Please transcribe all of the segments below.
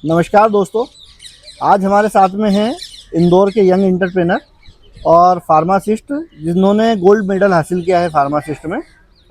नमस्कार दोस्तों, आज हमारे साथ में हैं इंदौर के यंग एंटरप्रेनर और फार्मासिस्ट जिन्होंने गोल्ड मेडल हासिल किया है फार्मासिस्ट में,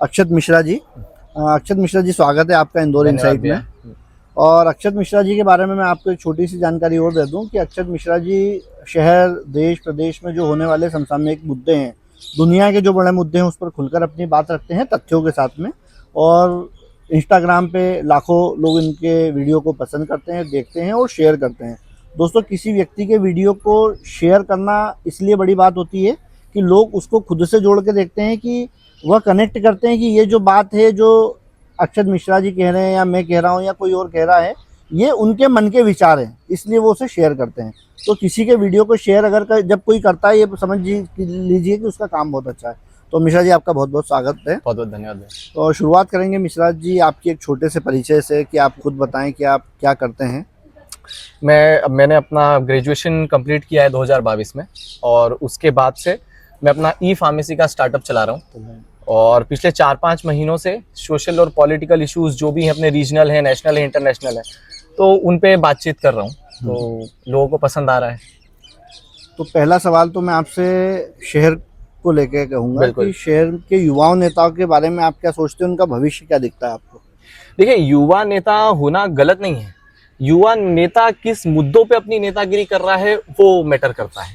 अक्षत मिश्रा जी। अक्षत मिश्रा जी, स्वागत है आपका इंदौर इनसाइट में। और अक्षत मिश्रा जी के बारे में मैं आपको एक छोटी सी जानकारी और दे दूं कि अक्षत मिश्रा जी शहर, देश, प्रदेश में जो होने वाले समसामयिक मुद्दे हैं, दुनिया के जो बड़े मुद्दे हैं, उस पर खुलकर अपनी बात रखते हैं तथ्यों के साथ में। और इंस्टाग्राम पे लाखों लोग इनके वीडियो को पसंद करते हैं, देखते हैं और शेयर करते हैं। दोस्तों, किसी व्यक्ति के वीडियो को शेयर करना इसलिए बड़ी बात होती है कि लोग उसको खुद से जोड़ के देखते हैं, कि वह कनेक्ट करते हैं कि ये जो बात है, जो अक्षत मिश्रा जी कह रहे हैं या मैं कह रहा हूँ या कोई और कह रहा है, ये उनके मन के विचार हैं, इसलिए वो उसे शेयर करते हैं। तो किसी के वीडियो को शेयर जब कोई करता है, ये समझ लीजिए कि उसका काम बहुत अच्छा है। तो मिश्रा जी, आपका बहुत बहुत स्वागत है। बहुत बहुत धन्यवाद। तो शुरुआत करेंगे मिश्रा जी आपकी एक छोटे से परिचय से, कि आप खुद बताएं कि आप क्या करते हैं। मैंने अपना ग्रेजुएशन कंप्लीट किया है 2022 में, और उसके बाद से मैं अपना ई फार्मेसी का स्टार्टअप चला रहा हूँ। और पिछले 4-5 महीनों से सोशल और पॉलिटिकल इश्यूज जो भी हैं, अपने रीजनल है, नेशनल है, इंटरनेशनल है, तो उन पे बातचीत कर रहा हूँ। तो लोगों को पसंद आ रहा है। तो पहला सवाल तो मैं आपसे शहर को लेकर कहूँगा कि शहर के युवाओं नेताओं के बारे में आप क्या सोचते हैं, उनका भविष्य क्या दिखता है आपको? देखिए, युवा नेता होना गलत नहीं है। युवा नेता किस मुद्दों पे अपनी नेतागिरी कर रहा है वो मैटर करता है।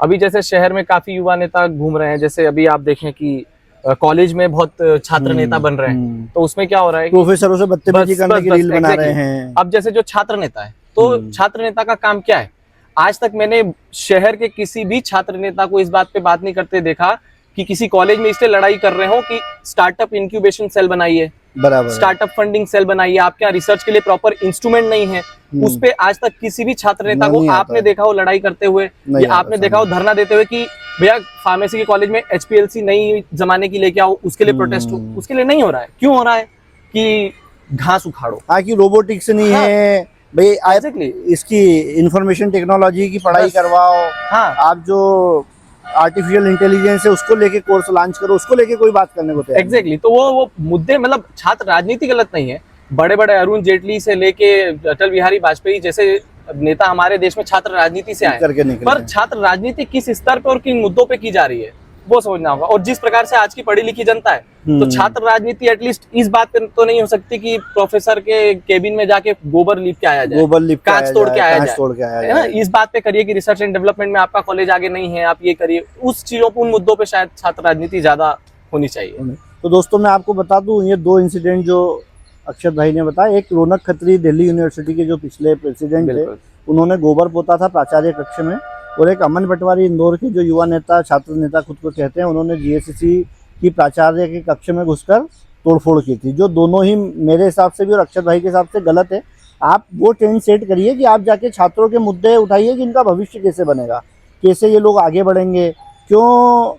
अभी जैसे शहर में काफी युवा नेता घूम रहे हैं, जैसे अभी आप देखें कि कॉलेज में बहुत छात्र नेता बन रहे हैं, तो उसमें क्या हो रहा है, प्रोफेसरों से बदतमीजी करने की रील बना रहे हैं। अब जैसे जो छात्र नेता है, तो छात्र नेता का काम क्या है? आज तक मैंने शहर के किसी भी छात्र नेता को इस बात पे बात नहीं करते देखा कि किसी कॉलेज में इसलिए लड़ाई कर रहे हो कि स्टार्टअप इंक्यूबेशन सेल बनाइए, बराबर, स्टार्टअप फंडिंग सेल बनाइए, आपके यहाँ रिसर्च के लिए प्रॉपर इंस्ट्रूमेंट नहीं है। उस पे आज तक किसी भी छात्र नेता को आपने देखा हो लड़ाई करते हुए, या आपने देखा हो धरना देते हुए कि भैया फार्मेसी के कॉलेज में HPLC नई जमाने की लेके आओ, उसके लिए प्रोटेस्ट हो? उसके लिए नहीं हो रहा है। क्यों हो रहा है? कि घास उखाड़ो, कि रोबोटिक्स नहीं है भाई, एग्जैक्टली इसकी इंफॉर्मेशन टेक्नोलॉजी की पढ़ाई करवाओ। आप जो आर्टिफिशियल इंटेलिजेंस है उसको लेके कोर्स लॉन्च करो, उसको लेके कोई बात करने को तैयार एग्जैक्टली। तो वो मुद्दे, मतलब छात्र राजनीति गलत नहीं है। बड़े बड़े अरुण जेटली से लेके अटल बिहारी वाजपेयी जैसे नेता हमारे देश में छात्र राजनीति से आए, पर छात्र राजनीति किस स्तर पर और किन मुद्दों पे की जा रही है वो समझना होगा। और जिस प्रकार से आज की पढ़ी लिखी जनता है, तो छात्र राजनीति एटलीस्ट इस बात पे तो नहीं हो सकती कि प्रोफेसर के केबिन में जाके गोबर लीप के आया जाए, कांच तोड़ के आया जाए, है ना? इस बात पे करिए कि रिसर्च एंड डेवलपमेंट में आपका कॉलेज आगे नहीं है, आप ये करिए। उस चीजों पर, उन मुद्दों पे शायद छात्र राजनीति ज्यादा होनी चाहिए। तो दोस्तों, मैं आपको बता दूं, ये 2 इंसिडेंट जो अक्षत भाई ने बताया, एक रौनक खत्री दिल्ली यूनिवर्सिटी के जो पिछले प्रेसिडेंट थे, उन्होंने गोबर पोता था प्राचार्य कक्ष में, और एक अमन पटवारी इंदौर के जो युवा नेता, छात्र नेता खुद को कहते हैं, उन्होंने GSC की प्राचार्य के कक्ष में घुसकर तोड़फोड़ की थी, जो दोनों ही मेरे हिसाब से भी और अक्षत भाई के हिसाब से गलत है। आप वो ट्रेंड सेट करिए कि आप जाके छात्रों के मुद्दे उठाइए कि इनका भविष्य कैसे बनेगा, कैसे ये लोग आगे बढ़ेंगे, क्यों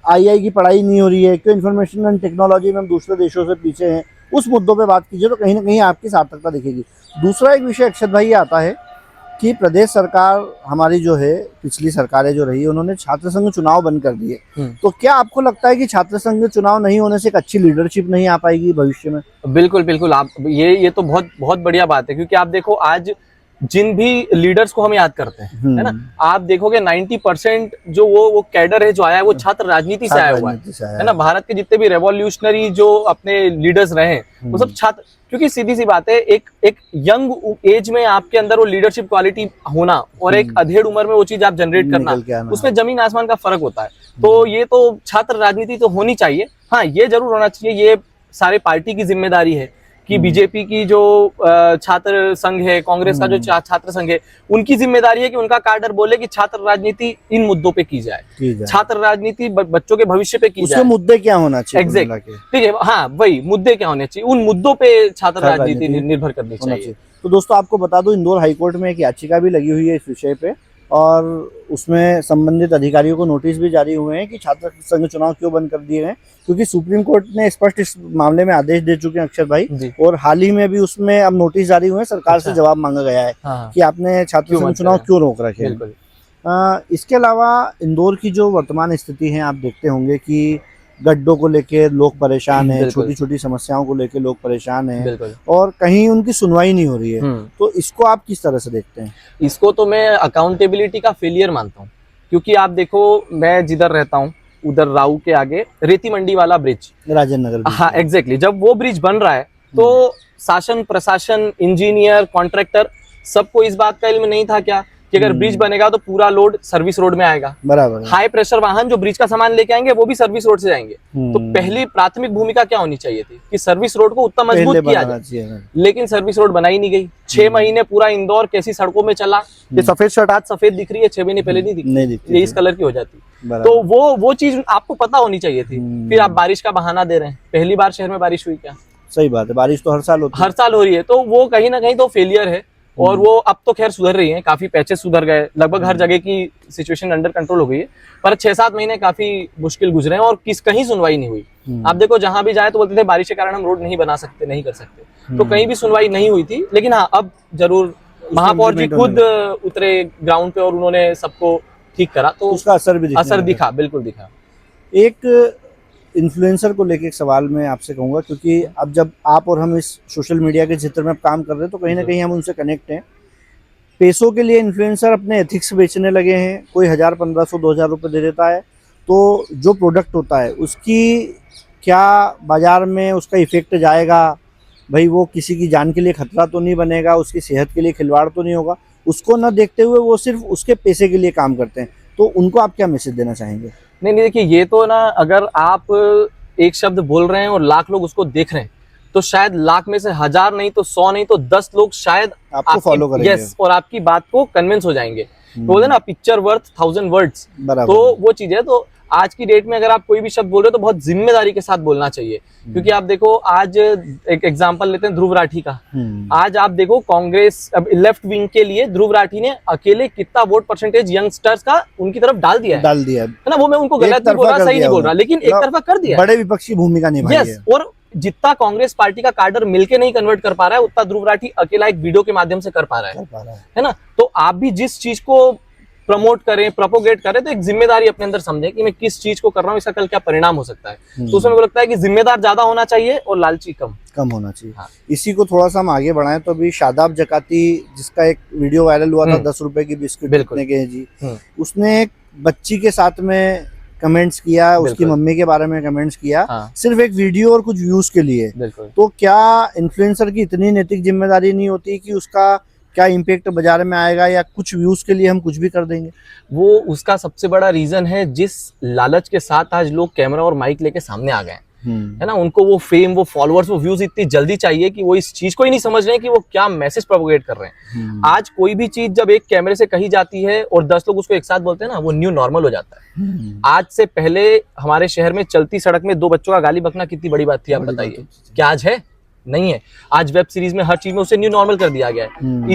II की पढ़ाई नहीं हो रही है, क्यों इन्फॉर्मेशन एंड टेक्नोलॉजी में हम दूसरे देशों से पीछे हैं, उस मुद्दों पे बात कीजिए, तो कहीं ना कहीं आपकी सार्थकता दिखेगी। दूसरा एक विषय अक्षत भाई आता है कि प्रदेश सरकार हमारी जो है, पिछली सरकारें जो रही, उन्होंने छात्र संघ चुनाव बंद कर दिए। तो क्या आपको लगता है कि छात्र संघ चुनाव नहीं होने से एक अच्छी लीडरशिप नहीं आ पाएगी भविष्य में? बिल्कुल बिल्कुल। आप ये तो बहुत बहुत बढ़िया बात है, क्योंकि आप देखो आज जिन भी लीडर्स को हम याद करते हैं, है ना, आप देखोगे 90% जो वो कैडर है जो आया है, वो छात्र राजनीति से आया हुआ है ना। भारत के जितने भी रेवोल्यूशनरी जो अपने लीडर्स रहे हैं, वो सब छात्र, क्योंकि सीधी सी बात है, एक यंग एज में आपके अंदर वो लीडरशिप क्वालिटी होना और एक अधेड़ उम्र में वो चीज आप जनरेट करना, उसमें जमीन आसमान का फर्क होता है। तो ये तो छात्र राजनीति तो होनी चाहिए। हाँ, ये जरूर होना चाहिए, ये सारे पार्टी की जिम्मेदारी है कि बीजेपी की जो छात्र संघ है, कांग्रेस का जो छात्र संघ है, उनकी जिम्मेदारी है कि उनका कार्डर बोले कि छात्र राजनीति इन मुद्दों पे की जाए, छात्र राजनीति बच्चों के भविष्य पे की जाए। मुद्दे क्या होना चाहिए? एग्जैक्ट, ठीक है। हाँ, वही मुद्दे क्या होने चाहिए, उन मुद्दों पे छात्र राजनीति निर्भर करनी चाहिए। तो दोस्तों, आपको बता दूं, इंदौर हाईकोर्ट में एक याचिका भी लगी हुई है इस विषय पे, और उसमें संबंधित अधिकारियों को नोटिस भी जारी हुए हैं कि छात्र संघ चुनाव क्यों बंद कर दिए हैं, क्योंकि सुप्रीम कोर्ट ने स्पष्ट इस मामले में आदेश दे चुके हैं अक्षत भाई, और हाल ही में भी उसमें अब नोटिस जारी हुए हैं, सरकार से जवाब मांगा गया है कि आपने छात्र संघ चुनाव क्यों रोक रखे हैं। इसके अलावा इंदौर की जो वर्तमान स्थिति है, आप देखते होंगे कि गड्ढों को लेके लोग परेशान हैं, बिल्कुल। छोटी छोटी समस्याओं को लेके लोग परेशान हैं बिल्कुल। और कहीं उनकी सुनवाई नहीं हो रही है। तो इसको आप किस तरह से देखते हैं? इसको तो मैं अकाउंटेबिलिटी का फेलियर मानता हूँ, क्योंकि आप देखो मैं जिधर रहता हूँ उधर राऊ के आगे रेती मंडी वाला ब्रिज, राजेंद्र नगर हाँ एग्जैक्टली, जब वो ब्रिज बन रहा है तो शासन प्रशासन इंजीनियर कॉन्ट्रैक्टर सबको इस बात का इल्म नहीं था क्या कि अगर ब्रिज बनेगा तो पूरा लोड सर्विस रोड में आएगा, बराबर। हाई प्रेशर वाहन जो ब्रिज का सामान लेके आएंगे वो भी सर्विस रोड से जाएंगे। तो पहली प्राथमिक भूमिका क्या होनी चाहिए थी कि सर्विस रोड को उतना मजबूत किया जाए, लेकिन सर्विस रोड बनाई नहीं गई। 6 महीने पूरा इंदौर कैसी सड़कों में चला, ये सफेद शर्ट आज सफेद दिख रही है, 6 महीने पहले नहीं दिखती, ये इस कलर की हो जाती। तो वो चीज आपको पता होनी चाहिए थी। फिर आप बारिश का बहाना दे रहे हैं, पहली बार शहर में बारिश हुई क्या? सही बात है, बारिश तो हर साल होती है, हर साल हो रही है। तो वो कहीं ना कहीं तो फेलियर है, और वो अब तो खैर सुधर रही है, काफी पैचेस सुधर गए, लगभग हर जगह की सिचुएशन अंडर कंट्रोल हो गई है। पर 6-7 महीने काफी मुश्किल गुजरे हैं और कहीं सुनवाई नहीं हुई। आप देखो जहां भी जाए तो बोलते थे बारिश के कारण हम रोड नहीं बना सकते, नहीं कर सकते, तो कहीं भी सुनवाई नहीं हुई थी। लेकिन हाँ, अब जरूर महापौर जी खुद उतरे ग्राउंड पे और उन्होंने सबको ठीक करा, तो उसका असर दिखा, बिल्कुल दिखा। एक इन्फ्लुएंसर को लेके एक सवाल मैं आपसे कहूंगा, क्योंकि अब जब आप और हम इस सोशल मीडिया के क्षेत्र में काम कर रहे हैं तो कहीं ना कहीं हम उनसे कनेक्ट हैं। पैसों के लिए इन्फ्लुएंसर अपने एथिक्स बेचने लगे हैं, कोई 1000, 1500, 2000 रुपये दे देता है, तो जो प्रोडक्ट होता है उसकी क्या बाजार में उसका इफेक्ट जाएगा, भाई वो किसी की जान के लिए खतरा तो नहीं बनेगा, उसकी सेहत के लिए खिलवाड़ तो नहीं होगा, उसको न देखते हुए वो सिर्फ उसके पैसे के लिए काम करते हैं। तो उनको आप क्या मैसेज देना चाहेंगे? नहीं देखिए, ये तो ना, अगर आप एक शब्द बोल रहे हैं और लाख लोग उसको देख रहे हैं, तो शायद लाख में से 1000 नहीं तो 100 नहीं तो 10 लोग शायद आपको फॉलो करेंगे, यस, और आपकी बात को कन्विंस हो जाएंगे। तो बोलते ना, पिक्चर वर्थ 1000 वर्ड्स, तो वो चीज है। तो आज की डेट में अगर आप कोई भी शब्द बोल रहे हो तो बहुत जिम्मेदारी के साथ बोलना चाहिए, क्योंकि आप देखो आज एक एग्जांपल लेते हैं ध्रुव राठी का। आज आप देखो कांग्रेस अब लेफ्ट विंग के लिए ध्रुव राठी ने अकेले कितना वोट परसेंटेज यंगस्टर्स का उनकी तरफ डाल दिया है ना। वो मैं उनको गलत नहीं बोल रहा, सही नहीं बोल रहा, लेकिन एक तरफा कर दिया, बड़े विपक्षी भूमिका निभाई है। और जितना कांग्रेस पार्टी का कार्डर मिलके नहीं कन्वर्ट कर पा रहा है, उतना ध्रुव राठी अकेला एक वीडियो के माध्यम से कर पा रहा है ना। तो आप भी जिस चीज को प्रमोट करें, प्रोपोगेट करें, तो एक जिम्मेदारी अपने अंदर समझें कि मैं किस चीज को कर रहा हूँ, इसका कल क्या परिणाम हो सकता है। तो उसमें मुझे लगता है कि जिम्मेदार ज्यादा होना चाहिए और लालची कम होना चाहिए। हाँ। इसी को थोड़ा सा हम आगे बढ़ाएं तो अभी शादाब जकाती, जिसका एक वीडियो वायरल हुआ था 10 रुपए की बिस्किट कितने के हैं जी, उसने एक बच्ची के साथ में कमेंट्स किया, उसकी मम्मी के बारे में कमेंट्स किया, सिर्फ एक वीडियो और कुछ व्यूज के लिए। तो क्या इन्फ्लुएंसर की इतनी नैतिक जिम्मेदारी नहीं होती कि उसका क्या इम्पैक्ट बाजार में आएगा, या कुछ व्यूज के लिए हम कुछ भी कर देंगे? वो उसका सबसे बड़ा रीजन है, जिस लालच के साथ आज लोग कैमरा और माइक लेके सामने आ गए है ना। उनको वो फेम, वो फॉलोअर्स, वो व्यूज इतनी जल्दी चाहिए कि वो इस चीज को ही नहीं समझ रहे हैं कि वो क्या मैसेज प्रोपोगेट कर रहे हैं। आज कोई भी चीज जब एक कैमरे से कही जाती है और 10 लोग उसको एक साथ बोलते हैं ना, वो न्यू नॉर्मल हो जाता है। आज से पहले हमारे शहर में चलती सड़क में 2 बच्चों का गाली बकना कितनी बड़ी बात थी, आप बताइए, क्या आज है? नहीं है। आज वेब सीरीज में हर चीज में उसे न्यू नॉर्मल कर दिया गया है।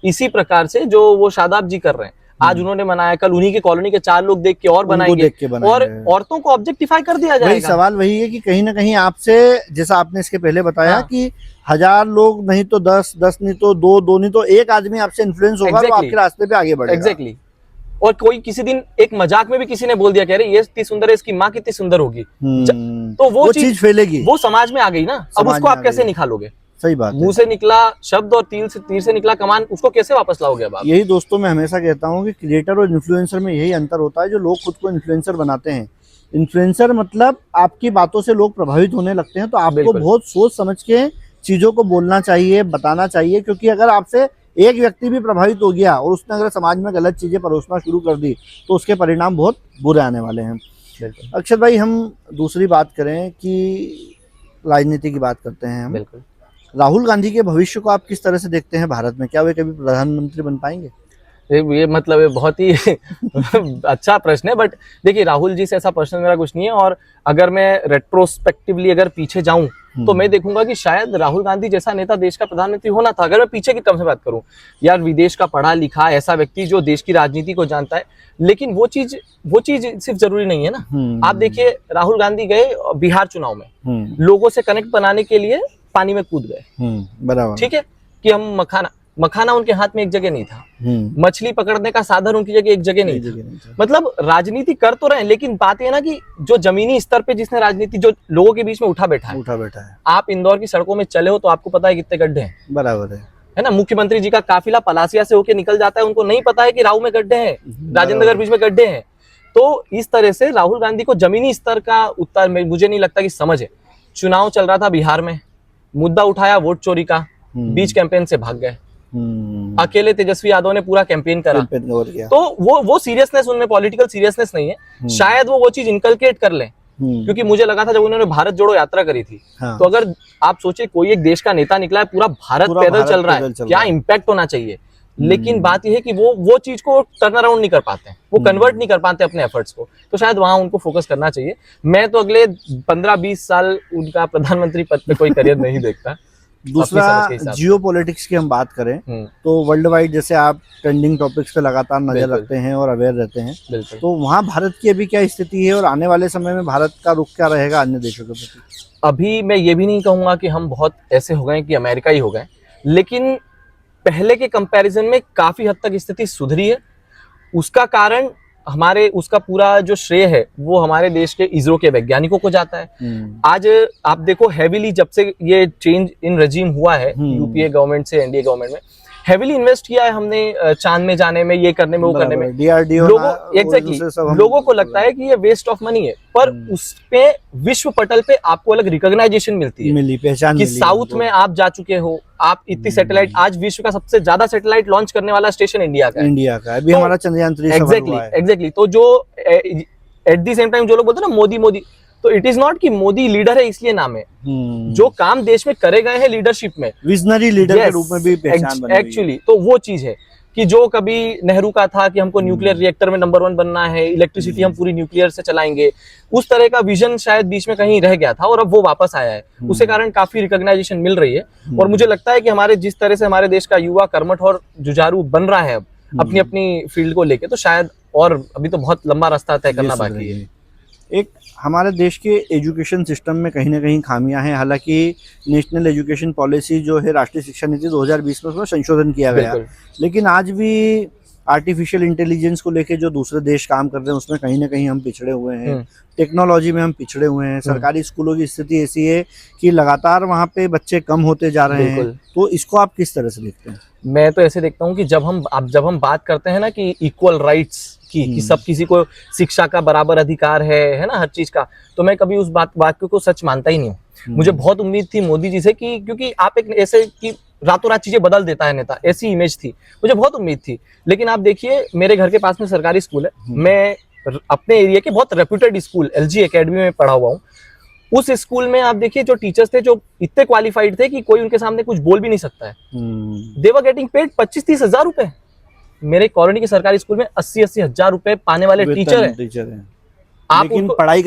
इसी प्रकार से जो वो शादाब जी कर रहे हैं, आज उन्होंने बनाया, कल उन्हीं के कॉलोनी के 4 लोग देख के और बनाएंगे, और औरतों को ऑब्जेक्टिफाई कर दिया जाएगा। सवाल वही है कि कहीं ना कहीं आपसे, जैसा आपने इसके पहले बताया कि 1000 लोग नहीं तो 10 नहीं तो 2 नहीं तो 1 आदमी आपसे इन्फ्लुएंस होगा, तो आपके रास्ते पे आगे बढ़ेगा। एग्जैक्टली। और कोई किसी दिन एक मजाक में भी किसी ने बोल दिया, कह रहे ये इतनी सुंदर है, इसकी माँ कितनी सुंदर होगी, तो वो चीज फैलेगी, वो समाज में आ गई ना। अब उसको आप कैसे निकालोगे? सही बात, मुंह से निकला शब्द और तीर से निकला कमान, उसको कैसे वापस लाओगे? अब यही दोस्तों मैं हमेशा कहता हूँ कि क्रिएटर और इन्फ्लुएंसर में यही अंतर होता है। जो लोग खुद को इन्फ्लुएंसर बनाते हैं, इन्फ्लुएंसर मतलब आपकी बातों से लोग प्रभावित होने लगते हैं, तो आपको बहुत सोच समझ के चीजों को बोलना चाहिए, बताना चाहिए, क्योंकि अगर आपसे एक व्यक्ति भी प्रभावित हो गया और उसने अगर समाज में गलत चीजें परोसना शुरू कर दी, तो उसके परिणाम बहुत बुरे आने वाले हैं। अक्षत भाई, हम दूसरी बात करें कि राजनीति की बात करते हैं हम। राहुल गांधी के भविष्य को आप किस तरह से देखते हैं भारत में? क्या वे कभी प्रधानमंत्री बन पाएंगे? ये मतलब ये बहुत ही अच्छा प्रश्न है, बट देखिए, राहुल जी से ऐसा प्रश्न मेरा कुछ नहीं है। और अगर मैं रेट्रोस्पेक्टिवली अगर पीछे जाऊं तो मैं देखूंगा कि शायद राहुल गांधी जैसा नेता देश का प्रधानमंत्री होना था। अगर मैं पीछे की टर्म से बात करूं, यार विदेश का पढ़ा लिखा ऐसा व्यक्ति जो देश की राजनीति को जानता है, लेकिन वो चीज सिर्फ जरूरी नहीं है ना। आप देखिए, राहुल गांधी गए बिहार चुनाव में, लोगों से कनेक्ट बनाने के लिए पानी में कूद गए, बराबर, ठीक है, कि हम मखाना, मखाना उनके हाथ में एक जगह नहीं था, मछली पकड़ने का साधन उनकी जगह एक जगह नहीं था। मतलब राजनीति कर तो रहे हैं, लेकिन बात ये ना कि जो जमीनी स्तर पे जिसने राजनीति जो लोगों के बीच में उठा बैठा है। आप इंदौर की सड़कों में चले हो तो आपको पता है कितने गड्ढे हैं। बराबर है ना। मुख्यमंत्री जी का काफिला पलासिया से होके निकल जाता है, उनको नहीं पता है कि राऊ में गड्ढे हैं, राजेंद्र नगर बीच में गड्ढे हैं। तो इस तरह से राहुल गांधी को जमीनी स्तर का उत्तर में मुझे नहीं लगता कि समझ है। चुनाव चल रहा था बिहार में, मुद्दा उठाया वोट चोरी का, बीच कैंपेन से भाग गए। अकेले तेजस्वी यादव ने पूरा कैंपेन करा। तो वो सीरियसनेस उनमें, पॉलिटिकल सीरियसनेस नहीं है। शायद वो चीज इनकलकेट कर ले, क्योंकि मुझे लगा था जब उन्होंने भारत जोड़ो यात्रा करी थी, तो अगर आप सोचे कोई एक देश का नेता निकला है, पूरा भारत पैदल चल रहा है, क्या इम्पैक्ट होना चाहिए। लेकिन बात यह है कि वो चीज को टर्न अराउंड नहीं कर पाते, वो कन्वर्ट नहीं कर पाते अपने एफर्ट्स को। तो शायद वहां उनको फोकस करना चाहिए। मैं तो अगले 15-20 साल उनका प्रधानमंत्री पद पे कोई करियर नहीं देखता। दूसरा, जियो पॉलिटिक्स की हम बात करें तो वर्ल्ड वाइड जैसे आप ट्रेंडिंग टॉपिक्स पे लगातार नजर रखते हैं और अवेयर रहते हैं, तो वहाँ भारत की अभी क्या स्थिति है और आने वाले समय में भारत का रुख क्या रहेगा अन्य देशों के प्रति? अभी मैं ये भी नहीं कहूंगा कि हम बहुत ऐसे हो गए कि अमेरिका ही हो गए, लेकिन पहले के कंपैरिजन में काफी हद तक स्थिति सुधरी है। उसका कारण उसका पूरा जो श्रेय है वो हमारे देश के इसरो के वैज्ञानिकों को जाता है। आज आप देखो, हेवीली जब से ये चेंज इन रजीम हुआ है यूपीए गवर्नमेंट से एनडीए गवर्नमेंट में, हेवीली इन्वेस्ट किया है हमने चांद में जाने में, ये करने में, वो करने में। लोगों को लगता है कि ये वेस्ट ऑफ मनी है, पर उसपे विश्व पटल पे आपको अलग रिकॉग्नाइजेशन मिलती है, पहचान कि साउथ में आप जा चुके हो, आप इतनी सैटेलाइट, आज विश्व का सबसे ज्यादा सैटेलाइट लॉन्च करने वाला स्टेशन इंडिया का है। अभी हमारा चंद्रयान 3 एग्जैक्टली। तो जो एट द सेम टाइम जो लोग बोलते हैं ना मोदी, तो इट इज नॉट कि मोदी लीडर है इसलिए नाम है। जो काम देश में करे गए हैं लीडरशिप में, विजनरी लीडर के रूप में भी पहचान बनी एक्चुअली। तो वो चीज है कि जो कभी नेहरू का था कि हमको न्यूक्लियर रिएक्टर में नंबर 1 बनना है, इलेक्ट्रिसिटी हम पूरी न्यूक्लियर से चलाएंगे, उस तरह का विजन शायद बीच में कहीं रह गया था और अब वो वापस आया है। उसके कारण काफी रिकॉग्नाइजेशन मिल रही है। और मुझे लगता है कि हमारे जिस तरह से हमारे देश का युवा कर्मठ और जुझारू बन रहा है अब अपनी अपनी फील्ड को लेके, तो शायद और अभी तो बहुत लंबा रास्ता तय करना बाकी है। एक हमारे देश के एजुकेशन सिस्टम में कहीं ना कहीं खामियां हैं। हालांकि नेशनल एजुकेशन पॉलिसी जो है राष्ट्रीय शिक्षा नीति 2020 में उसमें संशोधन किया गया, लेकिन आज भी आर्टिफिशियल इंटेलिजेंस को लेके जो दूसरे देश काम कर रहे हैं उसमें कहीं ना कहीं हम पिछड़े हुए हैं। टेक्नोलॉजी में हम पिछड़े हुए हैं। सरकारी स्कूलों की स्थिति ऐसी है कि लगातार वहाँ पे बच्चे कम होते जा रहे हैं। तो इसको आप किस तरह से देखते हैं? मैं तो ऐसे देखता हूँ कि जब हम बात करते हैं ना कि इक्वल राइट्स की, कि सब किसी को शिक्षा का बराबर अधिकार है ना, हर चीज का, तो मैं कभी उस वाक्य को सच मानता ही नहीं हूँ। मुझे बहुत उम्मीद थी मोदी जी से कि क्योंकि आप एक ऐसे कि रातों रात चीजें बदल देता है नेता, ऐसी इमेज थी, मुझे बहुत उम्मीद थी। लेकिन आप देखिए, मेरे घर के पास में सरकारी स्कूल है, मैं अपने एरिया के बहुत रेप्यूटेड स्कूल LG एकेडमी में पढ़ा हुआ हूँ। उस स्कूल में आप देखिए जो टीचर्स थे जो इतने क्वालिफाइड थे कि कोई उनके सामने कुछ बोल भी नहीं सकता है। दे वर गेटिंग पेड 25-30 हजार रुपए। मेरे कॉलोनी के सरकारी स्कूल में 80-80 हजार रुपए पाने वाले टीचर हैं। आप लेकिन पढ़ाई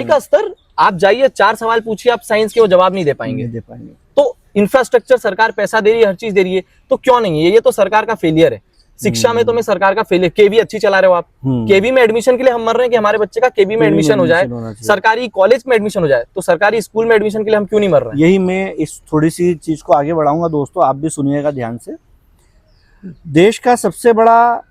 का स्तर आप जाइए, 4 सवाल पूछिए आप साइंस के, वो जवाब नहीं दे पाएंगे। तो इंफ्रास्ट्रक्चर सरकार पैसा दे रही है, हर चीज दे रही है, तो क्यों नहीं है? ये तो सरकार का फेलियर है। शिक्षा में तो मैं सरकार का फेलियर। केवी अच्छी चला रहे हो आप, केवी में एडमिशन के लिए हम मर रहे हैं कि हमारे बच्चे का केवी में एडमिशन हो जाए, सरकारी कॉलेज में एडमिशन हो जाए, तो सरकारी स्कूल में एडमिशन के लिए हम क्यों नहीं मर रहे हैं? यही मैं इस थोड़ी सी चीज को आगे बढ़ाऊंगा। दोस्तों, आप भी सुनिएगा ध्यान से। देश का सबसे बड़ा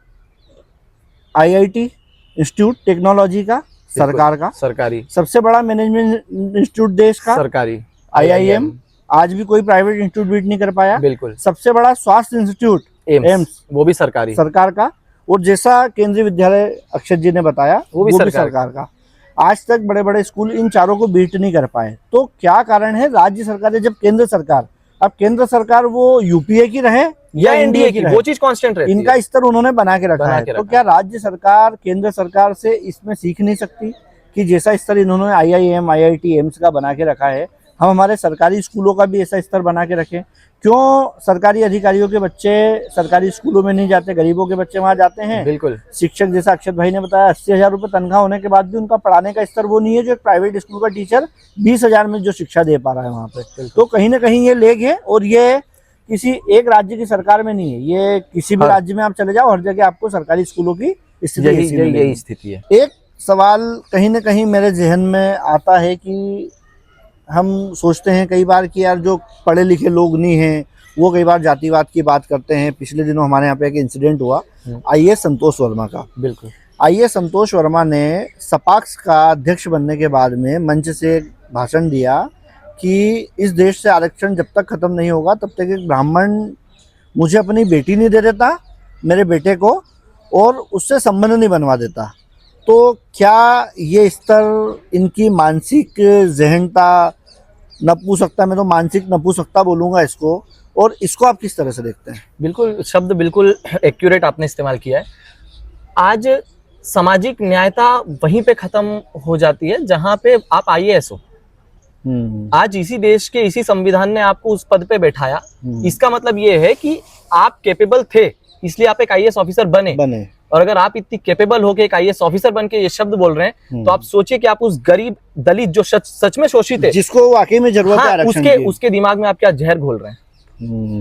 IIT इंस्टीट्यूट टेक्नोलॉजी का सरकारी, सबसे बड़ा मैनेजमेंट इंस्टीट्यूट देश का सरकारी, IIM, आज भी कोई प्राइवेट इंस्टीट्यूट बीट नहीं कर पाया। बिल्कुल। सबसे बड़ा स्वास्थ्य इंस्टीट्यूट एम्स, वो भी सरकार का। और जैसा केंद्रीय विद्यालय अक्षत जी ने बताया, वो भी सरकार का। आज तक बड़े बड़े स्कूल इन चारों को बीट नहीं कर पाए। तो क्या कारण है? राज्य सरकार, जब केंद्र सरकार वो यूपीए की रहे या एनडीए की रहे, वो चीज कांस्टेंट रहती है। इनका स्तर उन्होंने बना के रखा है। तो क्या राज्य सरकार केंद्र सरकार से इसमें सीख नहीं सकती कि जैसा स्तर इन्होंने IIM, IIT, एम्स का बना के रखा है, हम हमारे सरकारी स्कूलों का भी ऐसा स्तर बना के रखें? क्यों सरकारी अधिकारियों के बच्चे सरकारी स्कूलों में नहीं जाते, गरीबों के बच्चे वहां जाते हैं? बिल्कुल। शिक्षक, जैसा अक्षत भाई ने बताया, 80,000 रुपए तनख्वाह होने के बाद भी उनका पढ़ाने का स्तर वो नहीं है जो एक प्राइवेट स्कूल का टीचर 20,000 में जो शिक्षा दे पा रहा है वहाँ पे। तो कहीं ना कहीं ये लेग है, और ये किसी एक राज्य की सरकार में नहीं है, ये किसी भी राज्य में आप चले जाओ, हर जगह आपको सरकारी स्कूलों की यही स्थिति है। एक सवाल कहीं ना कहीं मेरे जहन में आता है कि हम सोचते हैं कई बार कि यार जो पढ़े लिखे लोग नहीं हैं वो कई बार जातिवाद की बात करते हैं। पिछले दिनों हमारे यहाँ पे एक इंसिडेंट हुआ आईएएस संतोष वर्मा का। बिल्कुल। आईएएस संतोष वर्मा ने सपाक्स का अध्यक्ष बनने के बाद में मंच से एक भाषण दिया कि इस देश से आरक्षण जब तक खत्म नहीं होगा तब तक एक ब्राह्मण मुझे अपनी बेटी नहीं दे देता, मेरे बेटे को, और उससे संबंध नहीं बनवा देता। तो क्या ये स्तर इनकी मानसिक जहनता, नपुंसकता, मैं तो मानसिक नपुंसकता बोलूँगा इसको, और इसको आप किस तरह से देखते हैं? बिल्कुल, शब्द बिल्कुल एक्यूरेट आपने इस्तेमाल किया है। आज सामाजिक न्यायता वहीं पे खत्म हो जाती है जहां पे आप आईएएस हो। आज इसी देश के इसी संविधान ने आपको उस पद पे बैठाया। इसका मतलब ये है कि आप कैपेबल थे, इसलिए आप एक आईएएस ऑफिसर बने। और अगर आप इतनी कैपेबल हो के एक आईएएस ऑफिसर बन के ये शब्द बोल रहे हैं, तो आप सोचिए कि आप उस गरीब दलित जो सच में शोषित है, जिसको वाकई में जरूरत है आरक्षण की, उसके दिमाग में आप क्या जहर घोल रहे हैं।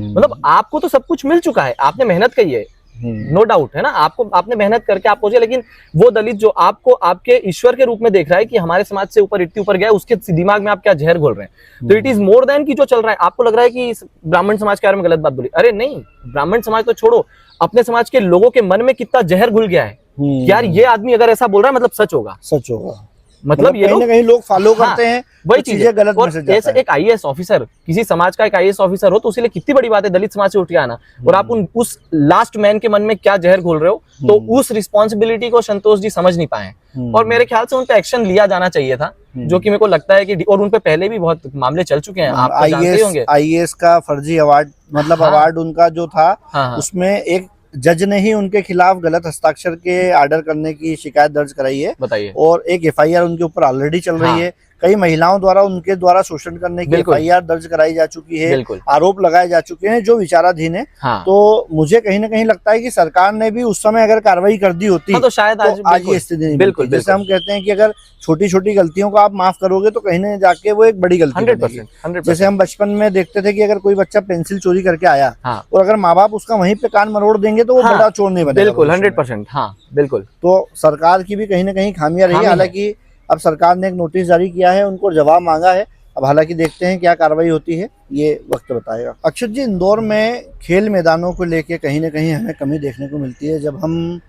मतलब आपको तो सब कुछ मिल चुका है, आपने मेहनत की है, नो डाउट है ना, आपने मेहनत करके आप पहुंचे, लेकिन वो दलित जो आपको आपके ईश्वर के रूप में देख रहा है कि हमारे समाज से ऊपर इतनी ऊपर गया है, उसके दिमाग में आप क्या जहर घोल रहे हैं। तो इट इज मोर देन कि जो चल रहा है, आपको लग रहा है कि ब्राह्मण समाज के बारे में गलत बात बोली, अरे नहीं, ब्राह्मण समाज तो छोड़ो, अपने समाज के लोगों के मन में कितना जहर घुल गया है। यार ये आदमी अगर ऐसा बोल रहा है मतलब सच होगा। मतलब ये कहीं लोग फॉलो करते हैं, वही चीजें गलत मैसेज जाता है। जैसे एक आईएएस ऑफिसर, किसी समाज का एक आईएएस ऑफिसर हो तो उसके लिए कितनी बड़ी बात है दलित समाज से उठ के आना, और आप उस लास्ट मैन के मन में क्या जहर घोल रहे हो। तो उस रिस्पॉन्सिबिलिटी को संतोष जी समझ नहीं पाए, और मेरे ख्याल से उन पे एक्शन लिया जाना चाहिए था, जो कि मेरे को लगता है कि, और उन पे पहले भी बहुत मामले चल चुके हैं, आप तो जानते ही होंगे। आईएएस का फर्जी अवार्ड, मतलब अवार्ड उनका जो था, उसमें एक जज ने ही उनके खिलाफ गलत हस्ताक्षर के आर्डर करने की शिकायत दर्ज कराई है, बताइए, और एक एफआईआर उनके ऊपर ऑलरेडी चल रही है। कई महिलाओं द्वारा उनके द्वारा शोषण करने की एफआईआर दर्ज कराई जा चुकी है, आरोप लगाए जा चुके हैं जो विचाराधीन है। तो मुझे कहीं ना कहीं लगता है कि सरकार ने भी उस समय अगर कार्रवाई कर दी होती तो शायद आज ये स्थिति नहीं बनती। जैसे हम कहते हैं कि अगर छोटी छोटी गलतियों को आप माफ करोगे तो कहीं ना जाके वो एक बड़ी गलती बनेगी। जैसे हम बचपन में देखते थे कि अगर कोई बच्चा पेंसिल चोरी करके आया, और अगर माँ बाप उसका वहीं पे कान मरोड़ देंगे तो वो बड़ा चोर नहीं बनेगा। बिल्कुल, 100%, हाँ बिल्कुल। तो सरकार की भी कहीं ना कहीं खामियां रही। हालांकि अब सरकार ने एक नोटिस जारी किया है, उनको जवाब मांगा है। अब हालांकि देखते हैं क्या कार्रवाई होती है, ये वक्त बताएगा। अक्षत जी, इंदौर में खेल मैदानों को लेके कहीं ना कहीं हमें कमी देखने को मिलती है। जब हम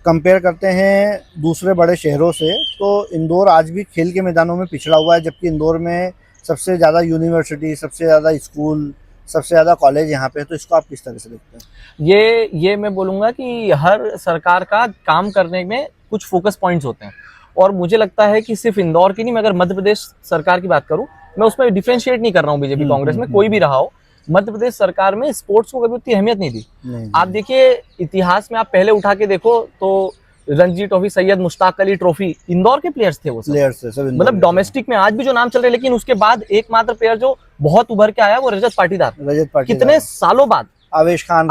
कंपेयर करते हैं दूसरे बड़े शहरों से, तो इंदौर आज भी खेल के मैदानों में पिछड़ा हुआ है, जबकि इंदौर में सबसे ज़्यादा यूनिवर्सिटी, सबसे ज़्यादा स्कूल, सबसे ज़्यादा कॉलेज यहाँ पे है। तो इसको आप किस तरह से देखते हैं? ये मैं बोलूँगा कि हर सरकार का काम करने में कुछ फोकस पॉइंट्स होते हैं, और मुझे लगता है कि सिर्फ इंदौर की नहीं, मैं अगर मध्य प्रदेश सरकार की बात करूं, मैं उसमें डिफरेंशिएट नहीं कर रहा हूं बीजेपी कांग्रेस में, कोई भी रहा हो, मध्य प्रदेश सरकार में स्पोर्ट्स को कभी उतनी अहमियत नहीं दी। आप देखिए इतिहास में, आप पहले उठा के देखो तो रणजी ट्रॉफी, सैयद मुश्ताक अली ट्रॉफी, इंदौर के प्लेयर्स थे वो सब, मतलब डोमेस्टिक में आज भी जो नाम चल रहे हैं। लेकिन उसके बाद एकमात्र प्लेयर जो बहुत उभर के आया वो रजत पाटीदार, कितने सालों बाद, आवेश खान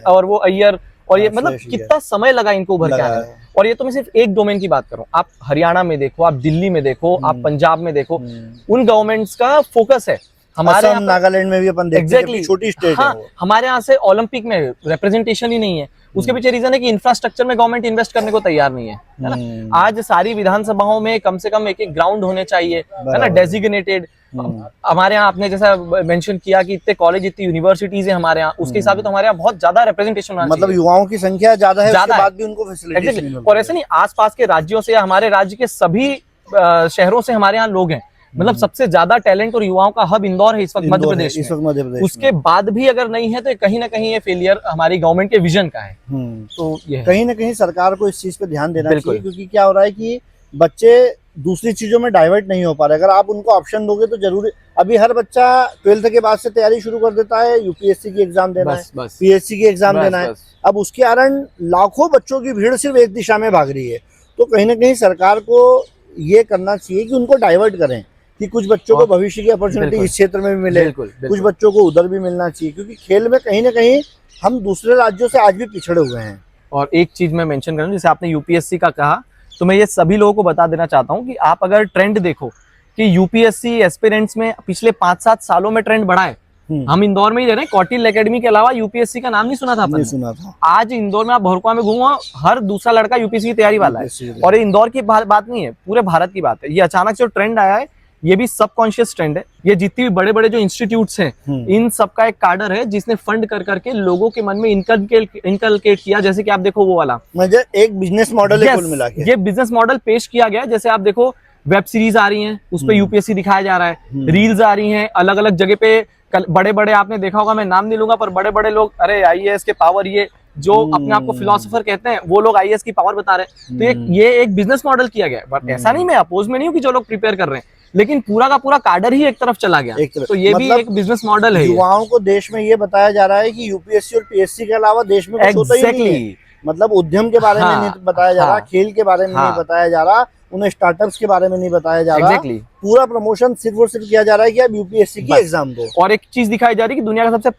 और वो अय्यर, और ये मतलब कितना समय लगा इनको उभर के आने में। और ये तो मैं सिर्फ एक डोमेन की बात कर रहा हूँ, आप हरियाणा में देखो, आप दिल्ली में देखो, आप पंजाब में देखो, उन गवर्नमेंट्स का फोकस है। हमारे नागालैंड में भी अपन देखते हैं, एग्जैक्टली छोटी स्टेट है वो। हमारे यहाँ से ओलंपिक में रिप्रेजेंटेशन ही नहीं है। उसके पीछे रीजन है कि इंफ्रास्ट्रक्चर में गवर्नमेंट इन्वेस्ट करने को तैयार नहीं है ना। आज सारी विधानसभाओं में कम से कम एक ग्राउंड होने चाहिए, है ना, डेजिग्नेटेड। हमारे यहाँ आपने जैसा मेंशन किया कि इतने कॉलेज, इतनी यूनिवर्सिटीज है हमारे यहाँ, उसके हिसाब से तो हमारे यहाँ बहुत ज्यादा रिप्रेजेंटेशन होना चाहिए। मतलब युवाओं की संख्या ज्यादा है, उसके बाद भी उनको फैसिलिटीज नहीं मिलती। और ऐसे नहीं, आसपास के राज्यों से या हमारे राज्य के सभी शहरों से हमारे यहाँ लोग हैं। मतलब सबसे ज्यादा टैलेंट और युवाओं का हब इंदौर है इस वक्त मध्य प्रदेश में। उसके बाद भी अगर नहीं है तो कहीं ना कहीं ये फेलियर हमारी गवर्नमेंट के विजन का है। तो ये कहीं ना कहीं सरकार को इस चीज पे ध्यान देना चाहिए, क्योंकि क्या हो रहा है कि बच्चे दूसरी चीजों में डाइवर्ट नहीं हो पा रहे। अगर आप उनको ऑप्शन दोगे तो जरूर, अभी हर बच्चा 12th के बाद से तैयारी शुरू कर देता है, यूपीएससी की एग्जाम देना है, पीएससी की एग्जाम देना है। अब उसके कारण लाखों बच्चों की भीड़ सिर्फ एक दिशा में भाग रही है। तो कहीं ना कहीं सरकार को ये करना चाहिए कि उनको डाइवर्ट करें, कि कुछ बच्चों को भविष्य की अपॉर्चुनिटी इस क्षेत्र में भी मिले, कुछ बच्चों को उधर भी मिलना चाहिए, क्योंकि खेल में कहीं ना कहीं हम दूसरे राज्यों से आज भी पिछड़े हुए हैं। और एक चीज मैं मेंशन करूं, जैसे आपने यूपीएससी का कहा, तो मैं ये सभी लोगों को बता देना चाहता हूं कि आप अगर ट्रेंड देखो कि यूपीएससी एस्पिरेंट्स में पिछले 5-7 सालों में ट्रेंड बढ़ा है। हम इंदौर में ही रह रहे हैं, कौटिल्य एकेडमी के अलावा यूपीएससी का नाम नहीं सुना था आपने? नहीं सुना था। आज इंदौर में आप भरकुआ में घूमो, हर दूसरा लड़का यूपीएससी की तैयारी वाला है। और ये इंदौर की बात नहीं है, पूरे भारत की बात है। ये अचानक से ट्रेंड आया है ये भी सबकॉन्शियस ट्रेंड है। ये जितनी भी बड़े बड़े जो इंस्टीट्यूट्स हैं, इन सब का एक कार्डर है जिसने फंड कर करके लोगों के मन में इनकलकेट किया। जैसे कि आप देखो वो वाला मुझे एक बिजनेस मॉडल है कुल मिला के। ये बिजनेस मॉडल पेश किया गया है। जैसे आप देखो वेब सीरीज आ रही हैं, उस पे यूपीएससी दिखाया जा रहा है, रील्स आ रही हैं अलग अलग जगह पे। बड़े बड़े आपने देखा होगा, मैं नाम नहीं लूंगा, पर बड़े बड़े लोग अरे आईएएस के पावर, ये जो अपने आप को फिलोसोफर कहते हैं, वो लोग आईएएस की पावर बता रहे हैं। तो ये एक बिजनेस मॉडल किया गया है। बट ऐसा नहीं, मैं अपोज में नहीं हूँ कि जो लोग प्रिपेयर कर रहे हैं, लेकिन पूरा का पूरा कार्डर ही एक तरफ चला गया। तो ये भी एक बिजनेस मॉडल है। युवाओं को देश में ये बताया जा रहा है कि यूपीएससी और पीएससी के अलावा देश में कुछ होता ही नहीं है। मतलब उद्यम के बारे में नहीं बताया जा रहा, खेल के बारे में नहीं बताया जा रहा, उन्हें स्टार्टअप्स के बारे में नहीं बताया जा रहा। पूरा प्रमोशन सिर्फ और सिर्फ किया जा रहा है कि आप यूपीएससी की एग्जाम दो। और एक चीज दिखाई जा रही है कि दुनिया का सबसे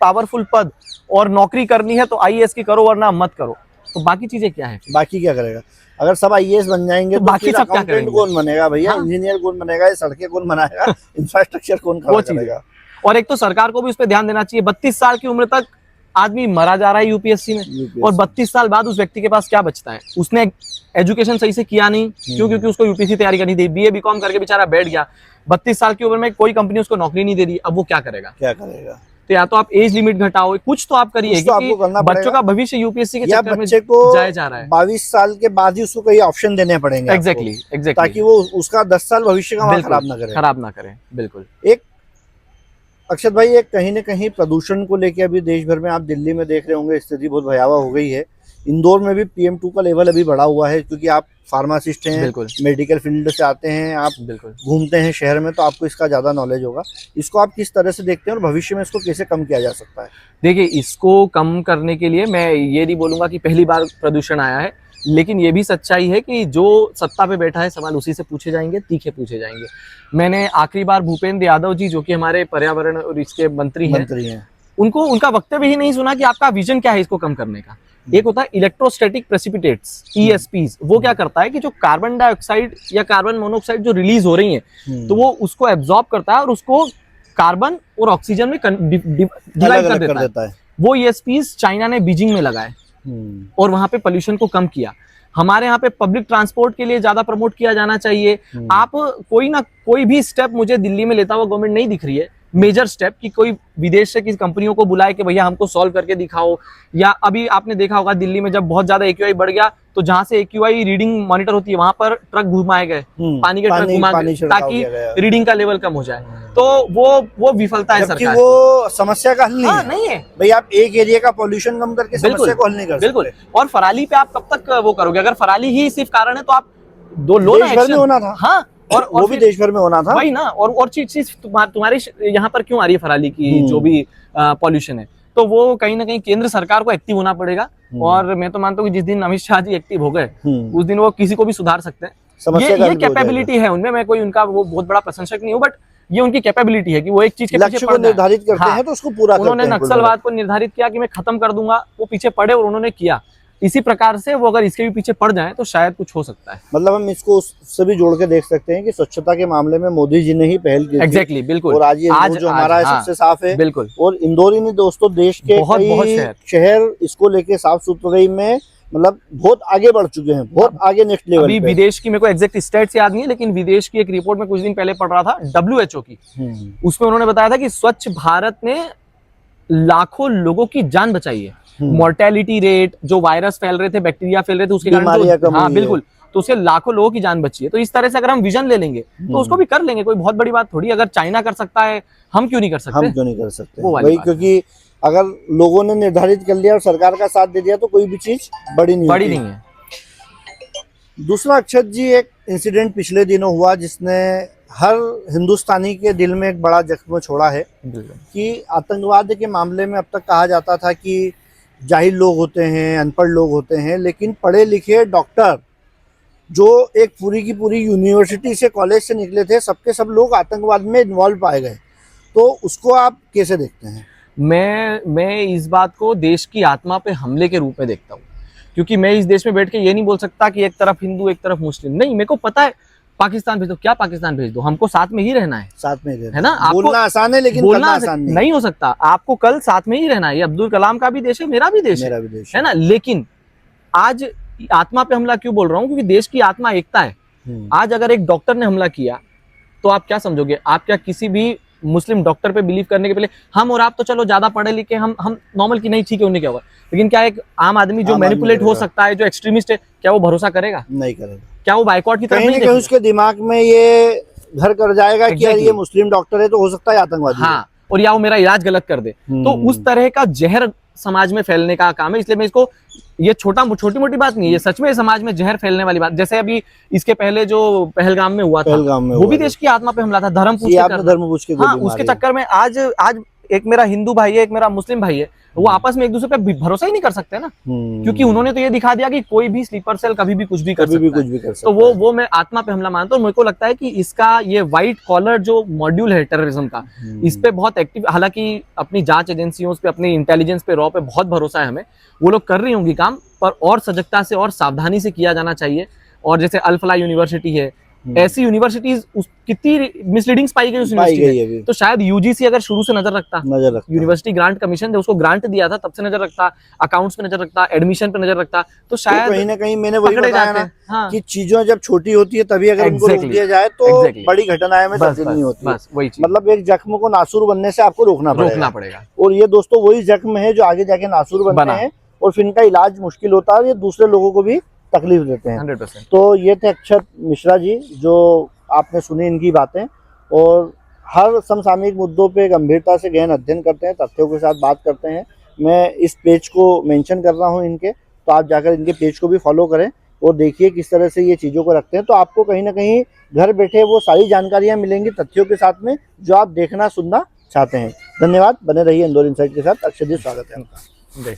पावरफुल पद और नौकरी करनी है तो आईएएस की करो, वरना मत करो। तो बाकी चीजें क्या है? बाकी क्या करेगा? अगर सब आईएएस बन जाएंगे तो बाकी सब क्या करेंगे? कौन बनेगा भैया? इंजीनियर कौन बनेगा? सड़कें कौन बनाएगा? इंफ्रास्ट्रक्चर कौन खड़ा करेगा? और एक तो सरकार को भी उस पर ध्यान देना चाहिए। 32 साल की उम्र तक आदमी मरा जा रहा है यूपीएससी में, और 32 साल बाद उस व्यक्ति के पास क्या बचता है? उसने एजुकेशन सही से किया नहीं, क्यों? क्योंकि उसको यूपीएससी तैयारी करनी थी, बीए बीकॉम करके बेचारा बैठ गया। 32 साल की उम्र में कोई कंपनी उसको नौकरी नहीं दे रही, अब वो क्या करेगा? तो या तो आप एज लिमिट घटाओ, कुछ तो आप करिए, क्योंकि बच्चों का भविष्य यूपीएससी के चक्कर में जाया जा रहा है। 22 साल के बाद ही उसको कई ऑप्शन देने पड़ेंगे। एग्जैक्टली, ताकि वो उसका 10 साल भविष्य का खराब ना करे। बिल्कुल। एक अक्षत भाई, एक कहीं न कहीं प्रदूषण को लेके अभी देश भर में, आप दिल्ली में देख रहे होंगे, स्थिति बहुत भयावह हो गई है। इंदौर में भी PM2 का लेवल अभी बढ़ा हुआ है, क्योंकि आप फार्मासिस्ट हैं, मेडिकल फील्ड से आते हैं, आप घूमते हैं शहर में, तो आपको इसका ज्यादा नॉलेज होगा। इसको आप किस तरह से देखते हैं और भविष्य में इसको कैसे कम किया जा सकता है? देखिए, इसको कम करने के लिए मैं ये नहीं बोलूंगा कि पहली बार प्रदूषण आया है, लेकिन ये भी सच्चाई है कि जो सत्ता पे बैठा है सवाल उसी से पूछे जाएंगे, तीखे पूछे जाएंगे। मैंने आखिरी बार भूपेंद्र यादव जी, जो कि हमारे पर्यावरण और इसके मंत्री हैं, उनका वक्तव्य ही नहीं सुना कि आपका विजन क्या है इसको कम करने का। एक होता है इलेक्ट्रोस्टैटिक प्रेसिपिटेट्स, ESPs। वो क्या करता है कि जो कार्बन डाइऑक्साइड या कार्बन मोनोऑक्साइड जो रिलीज हो रही है, तो वो उसको एब्जॉर्ब करता है और उसको कार्बन और ऑक्सीजन में डिवाइड कर देता है। वो ESPs चाइना ने बीजिंग में लगाए और वहां पे पोल्यूशन को कम किया। हमारे यहाँ पे पब्लिक ट्रांसपोर्ट के लिए ज्यादा प्रमोट किया जाना चाहिए। आप कोई भी स्टेप मुझे दिल्ली में लेता हुआ गवर्नमेंट नहीं दिख रही है, मेजर स्टेप, कि कोई विदेश से किसी कंपनियों को बुलाए कि भैया हमको सॉल्व करके दिखाओ। या अभी आपने देखा होगा दिल्ली में जब बहुत ज्यादा AQI बढ़ गया, तो जहां से AQI रीडिंग मॉनिटर होती है, वहां पर ट्रक घुमाए गए, पानी के ट्रक घुमाए, ताकि रीडिंग का लेवल कम हो जाए। तो वो विफलता है सरकार, वो समस्या का हल नहीं है भाई। आप एक एरिया का पॉल्यूशन कम करके समस्या को हल नहीं कर सकते। बिल्कुल। और फराली पे आप कब तक वो करोगे? अगर फराली ही सिर्फ कारण है तो आप लो ना एक्शन। होना था। हाँ, और वो भी देश भर में होना था। वही ना। और चीज तुम्हारी यहाँ पर क्यों आ रही है फराली की जो भी पॉल्यूशन है? तो वो कहीं ना कहीं केंद्र सरकार को एक्टिव होना पड़ेगा। और मैं तो मानता हूँ कि जिस दिन अमित शाह जी एक्टिव हो गए, उस दिन वो किसी को भी सुधार सकते हैं। ये कैपेबिलिटी है उनमें। मैं कोई उनका वो बहुत बड़ा प्रशंसक नहीं हूँ, बट ये उनकी कैपेबिलिटी है कि वो एक चीज के पीछे पड़ निर्धारित करते हैं तो उसको पूरा करते हैं। उन्होंने नक्सलवाद को निर्धारित किया कि मैं खत्म कर दूंगा, वो पीछे पड़े और उन्होंने किया। इसी प्रकार से वो अगर इसके भी पीछे पड़ जाए तो शायद कुछ हो सकता है। मतलब हम इसको उससे भी जोड़ के देख सकते हैं कि स्वच्छता के मामले में मोदी जी ने ही पहल की। एग्जैक्टली, बिल्कुल। और आज जो हमारा है सबसे साफ है। बिल्कुल। और इंदौर ही नहीं दोस्तों, देश के बहुत शहर इसको लेके साफ सुथराई में मतलब बहुत आगे बढ़ चुके हैं, बहुत आगे नेक्स्ट लेवल। अभी विदेश की मेरे को एग्जैक्ट स्टेट्स याद नहीं है, लेकिन विदेश की एक रिपोर्ट में कुछ दिन पहले पढ़ रहा था, WHO की, उसमें उन्होंने बताया था कि स्वच्छ भारत ने लाखों लोगों की जान बचाई है। मोर्टेलिटी रेट, जो वायरस फैल रहे थे, बैक्टीरिया फैल रहे थे, उसके कारण, हाँ बिल्कुल, तो उससे लाखों लोगों की जान बची है। तो इस तरह से अगर हम विजन ले लेंगे तो उसको भी कर लेंगे, कोई बहुत बड़ी बात थोड़ी। अगर चाइना कर सकता है, हम क्यों नहीं कर सकते? हम क्यों नहीं कर सकते? वही, क्योंकि अगर लोगों ने निर्धारित कर लिया और सरकार का साथ दे दिया तो कोई भी चीज बड़ी नहीं है। दूसरा अक्षत जी, एक इंसिडेंट पिछले दिनों हुआ जिसने हर हिंदुस्तानी के दिल में एक बड़ा जख्म छोड़ा है कि आतंकवाद के मामले में अब तक कहा जाता था कि जाहिल लोग होते हैं, अनपढ़ लोग होते हैं, लेकिन पढ़े लिखे डॉक्टर जो एक पूरी की पूरी यूनिवर्सिटी से, कॉलेज से निकले थे, सबके सब लोग आतंकवाद में इन्वॉल्व पाए गए। तो उसको आप कैसे देखते हैं? मैं इस बात को देश की आत्मा पे हमले के रूप में देखता हूँ, क्योंकि मैं इस देश में बैठ के ये नहीं बोल सकता कि एक तरफ हिंदू एक तरफ मुस्लिम। नहीं, मेरे को पता है पाकिस्तान भेज दो, क्या पाकिस्तान भेज दो, हमको साथ में ही रहना है। साथ में रहना है ना? आपको बोलना आसान है, लेकिन बोलना आसान नहीं हो सकता। आपको कल साथ में ही रहना है। ये अब्दुल कलाम का भी देश है, मेरा भी देश है ना? लेकिन आज आत्मा पे हमला क्यों बोल रहा हूँ? क्योंकि देश की आत्मा एकता है। आज अगर एक डॉक्टर ने हमला किया तो आप क्या समझोगे? आप क्या किसी भी मुस्लिम डॉक्टर पे बिलीव करने के पहले, हम और आप तो चलो ज्यादा पढ़े लिखे, हम नॉर्मल की नहीं, ठीक है उन्हें क्या हुआ, लेकिन क्या एक आम आदमी जो आम आदमी मैनिपुलेट हो करेगा। सकता है, जो एक्सट्रीमिस्ट है, क्या वो भरोसा करेगा? नहीं करेगा। क्या वो बाइकआउट की तरफ कहीं नहीं ना कहीं देखेगा? उसके दिमाग में ये घर कर जाएगा कि यार Exactly. ये मुस्लिम डॉक्टर है तो हो सकता है आतंकवादी है। हाँ, और या वो मेरा इलाज गलत कर दे। तो उस तरह का जहर समाज में फैलने का काम है, इसलिए मैं इसको, ये छोटी मोटी बात नहीं है, ये सच में समाज में जहर फैलने वाली बात। जैसे अभी इसके पहले जो पहलगाम में हुआ था, पहलगाम में वो भी हुआ देश की आत्मा पे हमला था, धर्म पूछ ये के आपने करना। धर्म पूछ के हाँ, गोली उसके मारी। चक्कर में आज एक मेरा हिंदू भाई है, एक मेरा मुस्लिम भाई है, वो आपस में एक दूसरे पे भरोसा ही नहीं कर सकते ना, क्योंकि उन्होंने तो ये दिखा दिया कि कोई भी स्लीपर सेल कभी भी कुछ भी कर कभी भी सकता कुछ है। भी कर सकता तो है। वो मैं आत्मा पे हमला मानता हूँ। मेरे को लगता है कि इसका ये व्हाइट कॉलर जो मॉड्यूल है टेररिज्म का, इस पे बहुत एक्टिव, हालांकि अपनी जांच एजेंसियों पे, अपनी इंटेलिजेंस पे, रॉ पे बहुत भरोसा है हमें, वो लोग कर रही होंगी काम, पर और सजगता से और सावधानी से किया जाना चाहिए। और जैसे अल फलाह यूनिवर्सिटी है, ऐसी यूनिवर्सिटीज कितनी मिसलीडिंग्स पाई गई उस पाई यूनिवर्सिटी गई में, अभी तो शायद यूजीसी अगर शुरू से नजर रखता, नजर रखता। यूनिवर्सिटी ग्रांट कमीशन ने उसको ग्रांट दिया था, तब से नजर रखता, अकाउंट्स पे नजर रखता, एडमिशन पे नजर रखता, तो तो शायद कहीं ना कहीं मैंने वही पकड़े बताया जाते ना हैं। हाँ, कि चीजों जब छोटी होती है तभी अगर उनको रोक Exactly. दिया जाए तो Exactly. बड़ी घटनाएं में बस तब्दील नहीं होती है। बस वही चीज मतलब एक जख्म को नासूर बनने से आपको रोकना रोकना पड़ेगा। पड़ेगा। और ये दोस्तों वही जख्म है जो आगे जाके नासूर बनते बना। हैं और फिर इनका इलाज मुश्किल होता है और ये दूसरे लोगों को भी तकलीफ देते हैं। 100%। तो ये थे अक्षत मिश्रा जी, जो आपने सुनी इनकी बातें, और हर समसामयिक मुद्दों पे गंभीरता से गहन अध्ययन करते हैं, तथ्यों के साथ बात करते हैं। मैं इस पेज को मेंशन कर रहा हूँ इनके, तो आप जाकर इनके पेज को भी फॉलो करें और देखिए किस तरह से ये चीज़ों को रखते हैं। तो आपको कहीं ना कहीं घर बैठे वो सारी जानकारियाँ मिलेंगी तथ्यों के साथ में, जो आप देखना सुनना चाहते हैं। धन्यवाद, बने रहिए इंदौर इनसाइट के साथ। अक्षय जी, स्वागत है आपका। जय